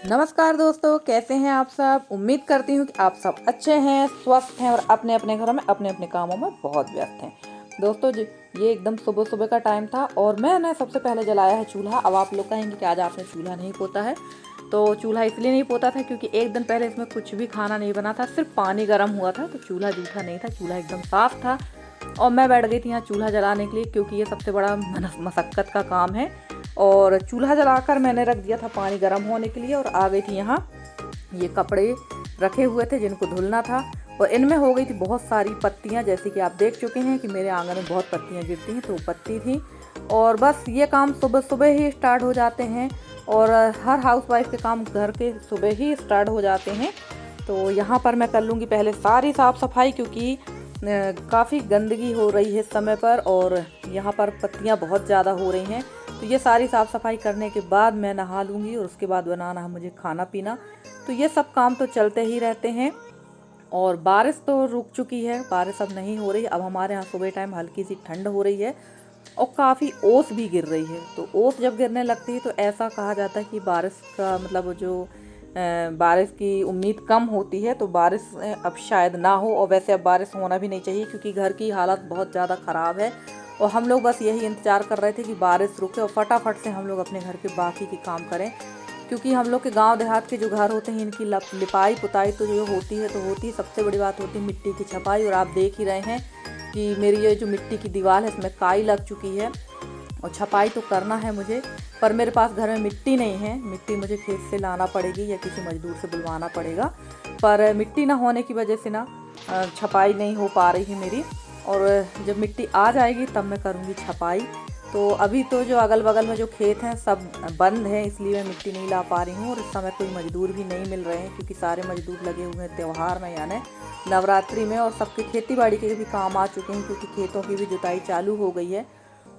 नमस्कार दोस्तों, कैसे हैं आप सब। उम्मीद करती हूँ कि आप सब अच्छे हैं, स्वस्थ हैं और अपने अपने घरों में अपने अपने कामों में बहुत व्यस्त हैं। दोस्तों जी, ये एकदम सुबह सुबह का टाइम था और मैंने सबसे पहले जलाया है चूल्हा। अब आप लोग कहेंगे कि आज आपने चूल्हा नहीं पोता है, तो चूल्हा इसलिए नहीं पोता था क्योंकि एक दिन पहले इसमें कुछ भी खाना नहीं बना था, सिर्फ पानी गर्म हुआ था। तो चूल्हा जूठा नहीं था, चूल्हा एकदम साफ था। और मैं बैठ गई थी यहाँ चूल्हा जलाने के लिए क्योंकि ये सबसे बड़ा मशक्क़त का काम है। और चूल्हा जलाकर मैंने रख दिया था पानी गर्म होने के लिए और आ गई थी यहाँ। ये कपड़े रखे हुए थे जिनको धुलना था और इनमें हो गई थी बहुत सारी पत्तियाँ। जैसे कि आप देख चुके हैं कि मेरे आंगन में बहुत पत्तियाँ गिरती हैं, तो पत्ती थी। और बस ये काम सुबह सुबह ही स्टार्ट हो जाते हैं और हर हाउसवाइफ के काम घर के सुबह ही स्टार्ट हो जाते हैं। तो यहाँ पर मैं कर लूँगी पहले सारी साफ़ सफाई क्योंकि काफ़ी गंदगी हो रही है इस समय पर और यहाँ पर पत्तियाँ बहुत ज़्यादा हो रही हैं। तो ये सारी साफ़ सफाई करने के बाद मैं नहा लूँगी और उसके बाद बनाना है मुझे खाना पीना। तो ये सब काम तो चलते ही रहते हैं। और बारिश तो रुक चुकी है, बारिश अब नहीं हो रही। अब हमारे यहाँ सुबह टाइम हल्की सी ठंड हो रही है और काफ़ी ओस भी गिर रही है। तो ओस जब गिरने लगती है तो ऐसा कहा जाता है कि बारिश का मतलब जो बारिश की उम्मीद कम होती है, तो बारिश अब शायद ना हो। और वैसे अब बारिश होना भी नहीं चाहिए क्योंकि घर की हालत बहुत ज़्यादा ख़राब है। और हम लोग बस यही इंतज़ार कर रहे थे कि बारिश रुके और फटाफट से हम लोग अपने घर के बाकी के काम करें, क्योंकि हम लोग के गांव देहात के जो घर होते हैं इनकी लिपाई पुताई तो जो होती है तो होती है। सबसे बड़ी बात होती है मिट्टी की छपाई। और आप देख ही रहे हैं कि मेरी ये जो मिट्टी की दीवार है इसमें काई लग चुकी है और छपाई तो करना है मुझे, पर मेरे पास घर में मिट्टी नहीं है। मिट्टी मुझे खेत से लाना पड़ेगी या किसी मजदूर से बुलवाना पड़ेगा। पर मिट्टी ना होने की वजह से ना छपाई नहीं हो पा रही है मेरी। और जब मिट्टी आ जाएगी तब मैं करूँगी छपाई। तो अभी तो जो अगल बगल में जो खेत हैं सब बंद हैं, इसलिए मैं मिट्टी नहीं ला पा रही हूँ। और इस समय कोई मजदूर भी नहीं मिल रहे हैं क्योंकि सारे मजदूर लगे हुए हैं त्यौहार में, यानी नवरात्रि में। और सबके खेती बाड़ी के भी काम आ चुके हैं क्योंकि खेतों की भी जुताई चालू हो गई है।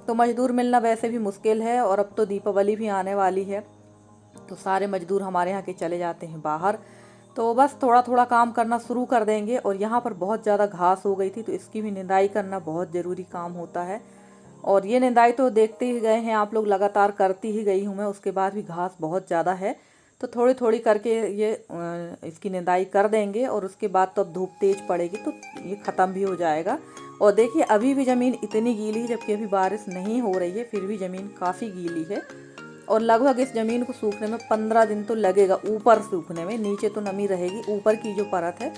तो मज़दूर मिलना वैसे भी मुश्किल है और अब तो दीपावली भी आने वाली है, तो सारे मज़दूर हमारे यहाँ के चले जाते हैं बाहर। तो बस थोड़ा थोड़ा काम करना शुरू कर देंगे। और यहाँ पर बहुत ज़्यादा घास हो गई थी तो इसकी भी निंदाई करना बहुत ज़रूरी काम होता है। और ये निंदाई तो देखते ही गए हैं आप लोग, लगातार करती ही गई हूँ मैं। उसके बाद भी घास बहुत ज़्यादा है तो थोड़ी थोड़ी करके ये इसकी निंदाई कर देंगे। और उसके बाद तो अब धूप तेज़ पड़ेगी तो ये ख़त्म भी हो जाएगा। और देखिए अभी भी ज़मीन इतनी गीली है, जबकि अभी बारिश नहीं हो रही है फिर भी ज़मीन काफ़ी गीली है। और लगभग इस ज़मीन को सूखने में 15 दिन तो लगेगा। ऊपर सूखने में, नीचे तो नमी रहेगी, ऊपर की जो परत है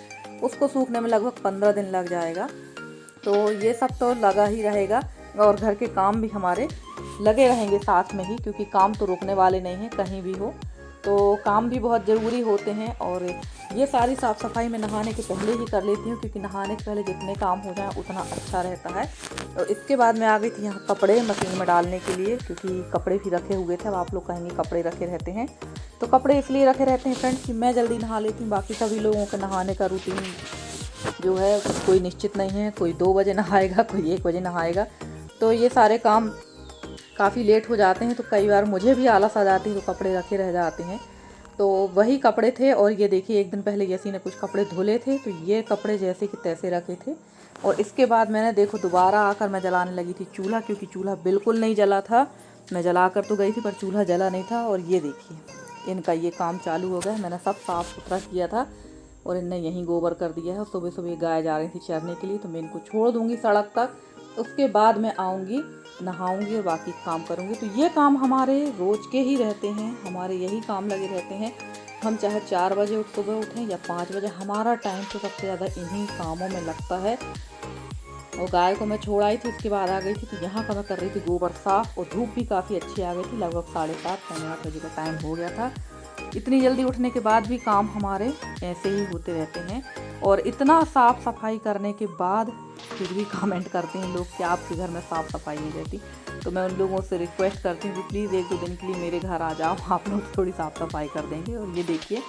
उसको सूखने में लगभग 15 दिन लग जाएगा। तो ये सब तो लगा ही रहेगा और घर के काम भी हमारे लगे रहेंगे साथ में ही, क्योंकि काम तो रुकने वाले नहीं हैं कहीं भी हो। तो काम भी बहुत ज़रूरी होते हैं। और ये सारी साफ़ सफाई मैं नहाने के पहले ही कर लेती हूँ क्योंकि नहाने के पहले जितने काम हो जाए उतना अच्छा रहता है। तो इसके बाद मैं आ गई थी यहाँ कपड़े मशीन में डालने के लिए, क्योंकि कपड़े भी रखे हुए थे। अब आप लोग कहेंगे कपड़े रखे रहते हैं, तो कपड़े इसलिए रखे रहते हैं फ्रेंड्स कि मैं जल्दी नहा लेती हूँ। बाकी सभी लोगों के नहाने का रूटीन जो है कोई निश्चित नहीं है, कोई 2 बजे नहाएगा, कोई 1 बजे नहाएगा। तो ये सारे काम काफ़ी लेट हो जाते हैं तो कई बार मुझे भी आलस आ जाती है तो कपड़े रखे रह जाते हैं। तो वही कपड़े थे। और ये देखिए एक दिन पहले यसी ने कुछ कपड़े धुले थे तो ये कपड़े जैसे कि तैसे रखे थे। और इसके बाद मैंने देखो दोबारा आकर मैं जलाने लगी थी चूल्हा, क्योंकि चूल्हा बिल्कुल नहीं जला था। मैं जला कर तो गई थी पर चूल्हा जला नहीं था। और ये देखिए इनका ये काम चालू हो गया। मैंने सब साफ़ सुथरा किया था और इनने यहीं गोबर कर दिया है। और सुबह सुबह गाय जा रही थी चरने के लिए तो मैं इनको छोड़ दूँगी सड़क तक। उसके बाद मैं आऊँगी, नहाऊंगी और बाकी काम करूँगी। तो ये काम हमारे रोज़ के ही रहते हैं, हमारे यही काम लगे रहते हैं। हम चाहे 4 बजे सुबह उठें या 5 बजे, हमारा टाइम तो सबसे ज़्यादा इन्हीं कामों में लगता है। और गाय को मैं छोड़ आई थी, उसके बाद आ गई थी तो यहाँ का मैं कर रही थी गोबर साफ़। और धूप भी काफ़ी अच्छी आ गई थी, लगभग 7:30 पौने 8 बजे का टाइम हो गया था। इतनी जल्दी उठने के बाद भी काम हमारे ऐसे ही होते रहते हैं। और इतना साफ़ सफाई करने के बाद फिर भी कमेंट करते हैं लोग कि आपके घर में साफ़ सफाई नहीं रहती। तो मैं उन लोगों से रिक्वेस्ट करती हूँ कि प्लीज़ 1-2 दिन के लिए मेरे घर आ जाओ, आप लोग थोड़ी साफ़ सफाई कर देंगे। और ये देखिए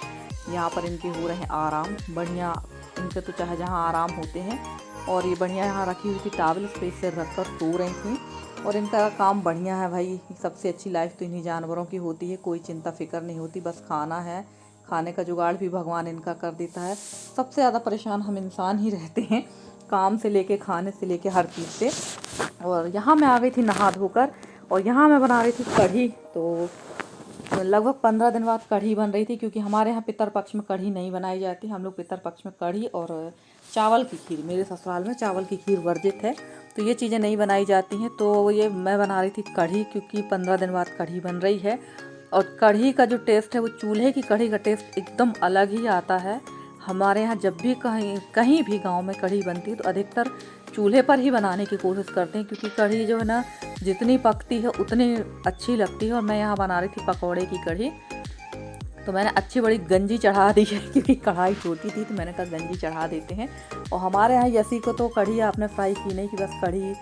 यहाँ पर इनके हो रहे हैं आराम बढ़िया। इनके तो चाहे जहाँ आराम होते हैं। और ये बढ़िया यहाँ रखी हुई थी टावल, उस पर इससे रख कर सो रही थी। और इनका काम बढ़िया है भाई। सबसे अच्छी लाइफ तो इन्हीं जानवरों की होती है, कोई चिंता फिक्र नहीं होती, बस खाना है। खाने का जुगाड़ भी भगवान इनका कर देता है। सबसे ज़्यादा परेशान हम इंसान ही रहते हैं, काम से लेके खाने से लेके हर चीज़ से। और यहाँ मैं आ गई थी नहा धोकर और यहाँ मैं बना रही थी कढ़ी। तो लगभग 15 दिन बाद कढ़ी बन रही थी, क्योंकि हमारे यहाँ पितरपक्ष में कढ़ी नहीं बनाई जाती। हम लोग पितरपक्ष में कढ़ी और चावल की खीर, मेरे ससुराल में चावल की खीर वर्जित है, तो ये चीज़ें नहीं बनाई जाती हैं। तो ये मैं बना रही थी कढ़ी, क्योंकि 15 दिन बाद कढ़ी बन रही है। और कढ़ी का जो टेस्ट है वो चूल्हे की कढ़ी का टेस्ट एकदम अलग ही आता है। हमारे यहाँ जब भी कहीं भी गांव में कढ़ी बनती है तो अधिकतर चूल्हे पर ही बनाने की कोशिश करते हैं, क्योंकि कढ़ी जो है ना जितनी पकती है उतनी अच्छी लगती है। और मैं यहाँ बना रही थी पकौड़े की कढ़ी, तो मैंने अच्छी बड़ी गंजी चढ़ा दी है, क्योंकि कढ़ाई छोटी थी तो मैंने कहा गंजी चढ़ा देते हैं। और हमारे यहाँ यसी को तो कढ़ी आपने फ्राई की नहीं कि बस कढ़ी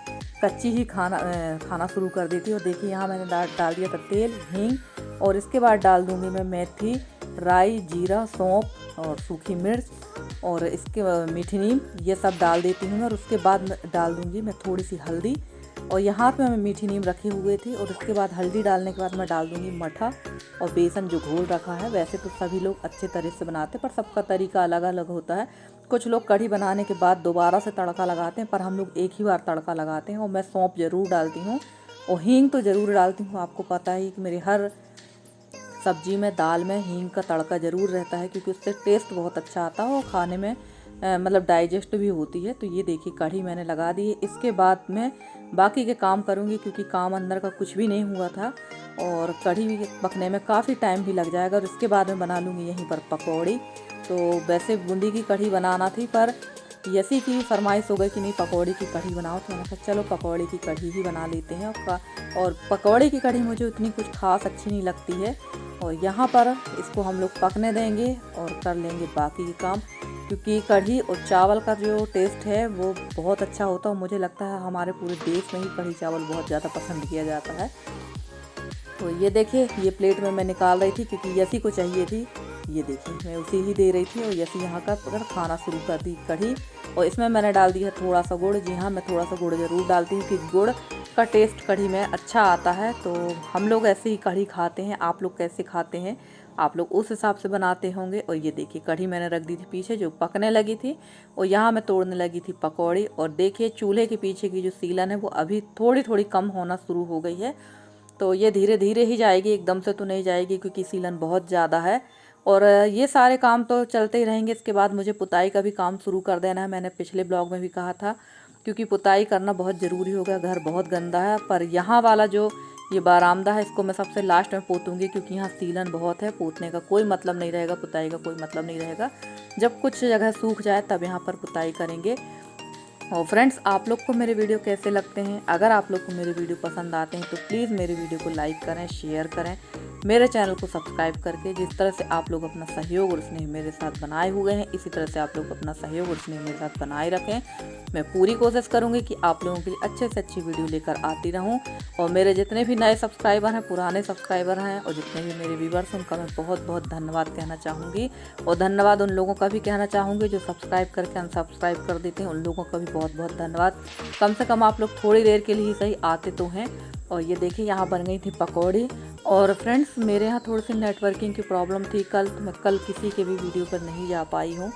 कच्ची ही खाना शुरू कर देती। और देखिए यहाँ मैंने डाल दिया था तेल, हींग, और इसके बाद डाल दूँगी मैं मेथी, राई, जीरा, सौंफ और सूखी मिर्च और इसके मीठी नीम, ये सब डाल देती हूँ। और उसके बाद डाल दूँगी मैं थोड़ी सी हल्दी, और यहाँ पे मैं मीठी नीम रखे हुए थे। और उसके बाद हल्दी डालने के बाद मैं डाल दूँगी मठा और बेसन जो घोल रखा है। वैसे तो सभी लोग अच्छे तरह से बनाते हैं, पर सबका तरीका अलग अलग होता है। कुछ लोग कढ़ी बनाने के बाद दोबारा से तड़का लगाते हैं, पर हम लोग एक ही बार तड़का लगाते हैं। और मैं सौंफ ज़रूर डालती हूँ और हींग तो ज़रूर डालती हूँ। आपको पता ही कि मेरे हर सब्जी में, दाल में हींग का तड़का ज़रूर रहता है, क्योंकि उससे टेस्ट बहुत अच्छा आता है और खाने में मतलब डाइजेस्ट भी होती है। तो ये देखिए कढ़ी मैंने लगा दी है। इसके बाद मैं बाकी के काम करूँगी, क्योंकि काम अंदर का कुछ भी नहीं हुआ था और कढ़ी भी पकने में काफ़ी टाइम भी लग जाएगा। और इसके बाद में बना लूँगी यहीं पर पकौड़ी। तो वैसे बूंदी की कढ़ी बनाना थी, पर यसी की फरमाइश हो गई कि नहीं पकौड़ी की कढ़ी बनाओ, तो मैंने कहा चलो पकौड़ी की कढ़ी ही बना लेते हैं। और पकौड़ी की कढ़ी मुझे उतनी कुछ खास अच्छी नहीं लगती है। और यहाँ पर इसको हम लोग पकने देंगे और कर लेंगे बाकी के काम, क्योंकि कढ़ी और चावल का जो टेस्ट है वो बहुत अच्छा होता है। और मुझे लगता है हमारे पूरे देश में ही कढ़ी चावल बहुत ज़्यादा पसंद किया जाता है। तो ये देखिए ये प्लेट में मैं निकाल रही थी, क्योंकि यसी को चाहिए थी। ये देखिए मैं उसी ही दे रही थी और यसी यहाँ का अगर खाना शुरू कर दी कढ़ी। और इसमें मैंने डाल दिया थोड़ा सा गुड़। जी हाँ, मैं थोड़ा सा गुड़ ज़रूर डालती हूँ, कि गुड़ का टेस्ट कढ़ी में अच्छा आता है। तो हम लोग ऐसे ही कढ़ी खाते हैं, आप लोग कैसे खाते हैं, आप लोग उस हिसाब से बनाते होंगे। और ये देखिए कढ़ी मैंने रख दी थी पीछे जो पकने लगी थी, और यहाँ मैं तोड़ने लगी थी पकौड़ी। और देखिए चूल्हे के पीछे की जो सीलन है वो अभी थोड़ी थोड़ी कम होना शुरू हो गई है। तो ये धीरे धीरे ही जाएगी, एकदम से तो नहीं जाएगी, क्योंकि सीलन बहुत ज़्यादा है। और ये सारे काम तो चलते ही रहेंगे। इसके बाद मुझे पुताई का भी काम शुरू कर देना है, मैंने पिछले ब्लॉग में भी कहा था, क्योंकि पुताई करना बहुत ज़रूरी होगा। घर बहुत गंदा है, पर यहाँ वाला जो ये बरामदा है इसको मैं सबसे लास्ट में पोतूंगी, क्योंकि यहाँ सीलन बहुत है, पोतने का कोई मतलब नहीं रहेगा, पुताई का कोई मतलब नहीं रहेगा। जब कुछ जगह सूख जाए तब यहाँ पर पुताई करेंगे। और फ्रेंड्स, आप लोग को मेरे वीडियो कैसे लगते हैं? अगर आप लोग को मेरे वीडियो पसंद आते हैं तो प्लीज़ मेरे वीडियो को लाइक करें, शेयर करें, मेरे चैनल को सब्सक्राइब करके। जिस तरह से आप लोग अपना सहयोग और स्नेह मेरे साथ बनाए हुए हैं, इसी तरह से आप लोग अपना सहयोग और स्नेह मेरे साथ बनाए रखें। मैं पूरी कोशिश करूँगी कि आप लोगों के लिए अच्छे से अच्छी वीडियो लेकर आती रहूँ। और मेरे जितने भी नए सब्सक्राइबर हैं, पुराने सब्सक्राइबर हैं, और जितने भी मेरे व्यूअर्स हैं, उनका मैं बहुत बहुत धन्यवाद कहना चाहूँगी। और धन्यवाद उन लोगों का भी कहना चाहूँगी जो सब्सक्राइब करके अनसब्सक्राइब कर देते हैं, उन लोगों का भी बहुत बहुत धन्यवाद। कम से कम आप लोग थोड़ी देर के लिए ही सही आते तो हैं। और ये देखिए यहाँ बन गई थी पकौड़ी। और फ्रेंड्स, मेरे यहाँ थोड़ी सी नेटवर्किंग की प्रॉब्लम थी कल, तो मैं कल किसी के भी वीडियो पर नहीं जा पाई हूँ।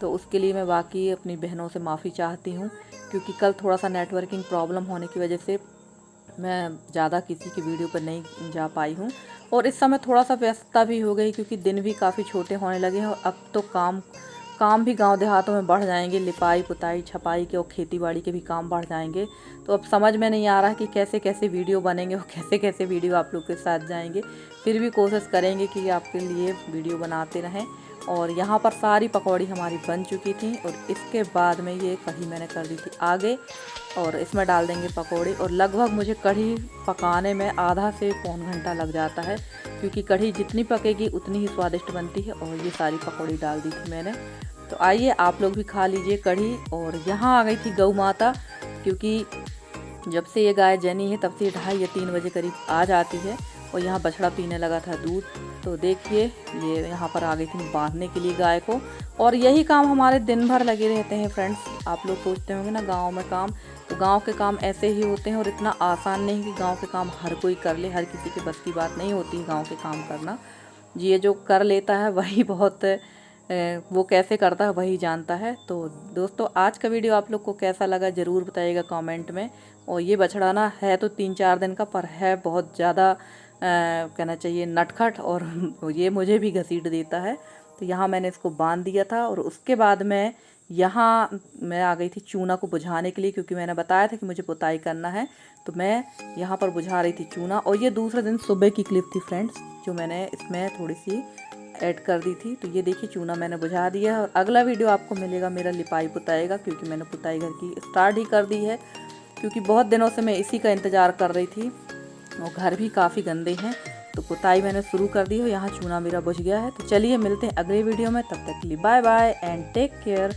तो उसके लिए मैं बाकी अपनी बहनों से माफ़ी चाहती हूँ, क्योंकि कल थोड़ा सा नेटवर्किंग प्रॉब्लम होने की वजह से मैं ज़्यादा किसी की वीडियो पर नहीं जा पाई हूँ। और इस समय थोड़ा सा व्यस्तता भी हो गई, क्योंकि दिन भी काफ़ी छोटे होने लगे हैं। और अब तो काम भी गांव देहातों में बढ़ जाएंगे, लिपाई पुताई छपाई के और खेती बाड़ी के भी काम बढ़ जाएंगे। तो अब समझ में नहीं आ रहा है कि कैसे कैसे वीडियो बनेंगे और कैसे कैसे वीडियो आप लोग के साथ जाएंगे। फिर भी कोशिश करेंगे कि आपके लिए वीडियो बनाते रहें। और यहाँ पर सारी पकौड़ी हमारी बन चुकी थी। और इसके बाद में ये कढ़ी मैंने कर दी थी आगे, और इसमें डाल देंगे पकौड़े। और लगभग मुझे कढ़ी पकाने में आधा से पौन घंटा लग जाता है, क्योंकि कढ़ी जितनी पकेगी उतनी ही स्वादिष्ट बनती है। और ये सारी पकौड़ी डाल दी थी मैंने। तो आइए आप लोग भी खा लीजिए कढ़ी। और यहाँ आ गई थी गौ माता, क्योंकि जब से ये गाय जनी है तब से 2:30 या 3 बजे करीब आ जाती है। और यहाँ बछड़ा पीने लगा था दूध। तो देखिए ये यहाँ पर आ गई थी बांधने के लिए गाय को। और यही काम हमारे दिन भर लगे रहते हैं फ्रेंड्स। आप लोग सोचते होंगे ना गांव में काम, तो गांव के काम ऐसे ही होते हैं। और इतना आसान नहीं कि गांव के काम हर कोई कर ले, हर किसी के बस की बात नहीं होती है गांव के काम करना। ये जो कर लेता है वही बहुत वो कैसे करता है वही जानता है। तो दोस्तों, आज का वीडियो आप लोग को कैसा लगा ज़रूर बताइएगा कमेंट में। और ये बछड़ा ना है तो 3-4 दिन का, पर है बहुत ज़्यादा कहना चाहिए नटखट, और ये मुझे भी घसीट देता है। तो यहाँ मैंने इसको बांध दिया था और उसके बाद मैं आ गई थी चूना को बुझाने के लिए, क्योंकि मैंने बताया था कि मुझे पुताई करना है। तो मैं यहाँ पर बुझा रही थी चूना, और ये दूसरे दिन सुबह की क्लिप थी फ्रेंड्स, जो मैंने इसमें थोड़ी सी ऐड कर दी थी। तो ये देखिए चूना मैंने बुझा दिया है, और अगला वीडियो आपको मिलेगा मेरा लिपाई पुताई का, क्योंकि मैंने पुताई घर की स्टार्ट ही कर दी है, क्योंकि बहुत दिनों से मैं इसी का इंतज़ार कर रही थी और घर भी काफ़ी गंदे हैं। तो पुताई मैंने शुरू कर दी है, यहाँ चूना मेरा बुझ गया है। तो चलिए मिलते हैं अगले वीडियो में, तब तक के लिए bye bye and take care.